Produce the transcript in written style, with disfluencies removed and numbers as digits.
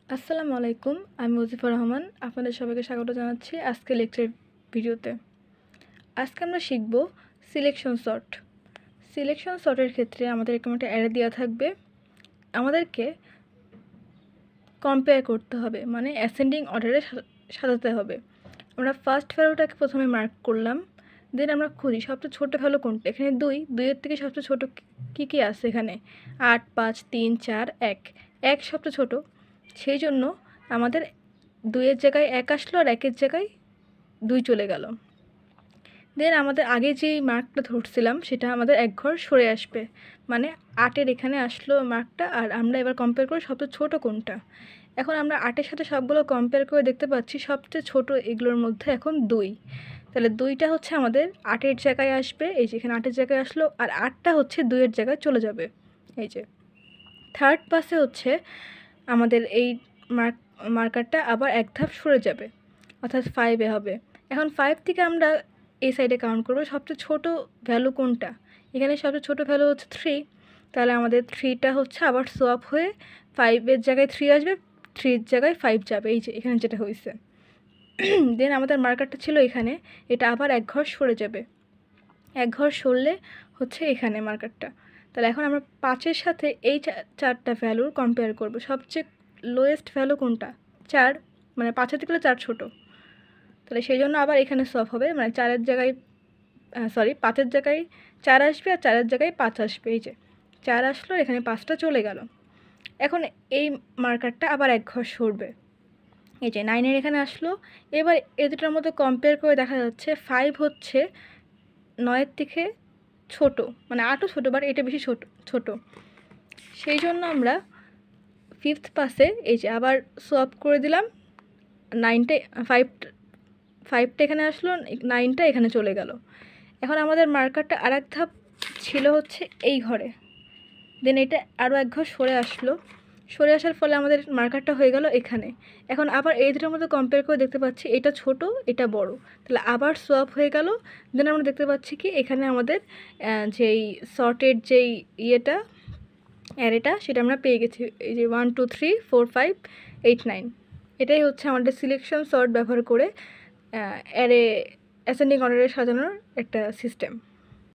আসসালামু আলাইকুম, আমি ওজিফা রহমান। আপনাদের সবাইকে স্বাগত জানাচ্ছি আজকে লেকচার ভিডিওতে। আজকে আমরা শিখব সিলেকশন সর্ট। সিলেকশন সর্টের ক্ষেত্রে আমাদের এরকম একটা অ্যারে দেওয়া থাকবে। আমাদেরকে কম্পেয়ার করতে হবে, মানে অ্যাসেন্ডিং অর্ডারে সাজাতে হবে। আমরা ফার্স্ট ভ্যালুটাকে প্রথমে মার্ক করলাম, দেন আমরা খুঁজি সবচেয়ে ছোটো ভ্যালু কোনটা। এখানে 2, 2-এর থেকে সবচেয়ে ছোটো কী আছে এখানে 8, 5, 3, 4, 1, 1 সবচেয়ে ছোটো, সেই জন্য আমাদের 2-এর জায়গায় 1 আসলো আর 1-এর জায়গায় 2 চলে গেল। দেন আমাদের আগে যেই মার্কটা ধরছিলাম সেটা আমাদের এক ঘর সরে আসবে, মানে 8-এর এখানে আসলো মার্কটা। আর আমরা এবার কম্পেয়ার করি সবচেয়ে ছোটো কোনটা। এখন আমরা 8-এর সাথে সবগুলো কম্পেয়ার করে দেখতে পাচ্ছি সবচেয়ে ছোটো এগুলোর মধ্যে এখন 2। তাহলে 2টা হচ্ছে আমাদের 8-এর জায়গায় আসবে, এই যে এখানে 8-এর জায়গায় আসলো, আর 8টা হচ্ছে 2-এর জায়গায় চলে যাবে। এই যে থার্ড পাসে হচ্ছে আমাদের এই মার্কারটা আবার এক ধাপ সরে যাবে, অর্থাৎ 5-এ হবে। এখন 5 থেকে আমরা এই সাইডে কাউন্ট করবো সবচেয়ে ছোটো ভ্যালু কোনটা। এখানে সবচেয়ে ছোটো ভ্যালু হচ্ছে 3, তাহলে আমাদের 3টা হচ্ছে আবার সোয়াপ হয়ে 5-এর জায়গায় 3 আসবে, 3-এর জায়গায় 5 যাবে, এই যে এখানে যেটা হয়েছে। দেন আমাদের মার্কারটা ছিল এখানে, এটা আবার এক ঘর সরে যাবে। এক ঘর সরলে হচ্ছে এখানে মার্কারটা। তাহলে এখন আমরা 5-এর সাথে এই 4টা ভ্যালুর কম্পেয়ার করব। সবচেয়ে লোয়েস্ট ভ্যালু কোনটা? 4, মানে 5-এর থেকে 4 ছোটো। তাহলে সেই জন্য আবার এখানে সলভ হবে, মানে 4-এর জায়গায় 5-এর জায়গায় 4 আসবে আর 4-এর জায়গায় 5 আসবে। এই যে 4 আসলো, এখানে 5টা চলে গেল। এখন এই মার্কারটা আবার এক ঘর সরবে, এই যে 9-এর এখানে আসলো। এবার এ দুটোর মধ্যে কম্পেয়ার করে দেখা যাচ্ছে 5 হচ্ছে 9-এর থেকে ছোটো, মানে 8ও ছোটো, বাট এটা বেশি ছোটো। সেই জন্য আমরা 5th পাসে এই যে আবার সোয়াপ করে দিলাম। 5টা এখানে আসলো, 9টা এখানে চলে গেল। এখন আমাদের মার্কারটা আর এক ধাপ ছিল হচ্ছে এই ঘরে, দেন এটা আরও এক ঘর সরে আসলো। সরে আসার ফলে আমাদের মার্কারটা হয়ে গেল এখানে। এখন আবার এই দুটোর মধ্যে কম্পেয়ার করে দেখতে পাচ্ছি এটা ছোট, এটা বড়, তাহলে আবার সোয়াপ হয়ে গেল। দেন আমরা দেখতে পাচ্ছি কি এখানে আমাদের যেই সর্টেড যেই অ্যারেটা সেটা আমরা পেয়ে গেছি। এই যে 1 2 3 4 5 8 9, এটাই হচ্ছে আমাদের সিলেকশন সর্ট ব্যবহার করে অ্যারে অ্যাসেন্ডিং অর্ডারে সাজানোর একটা সিস্টেম।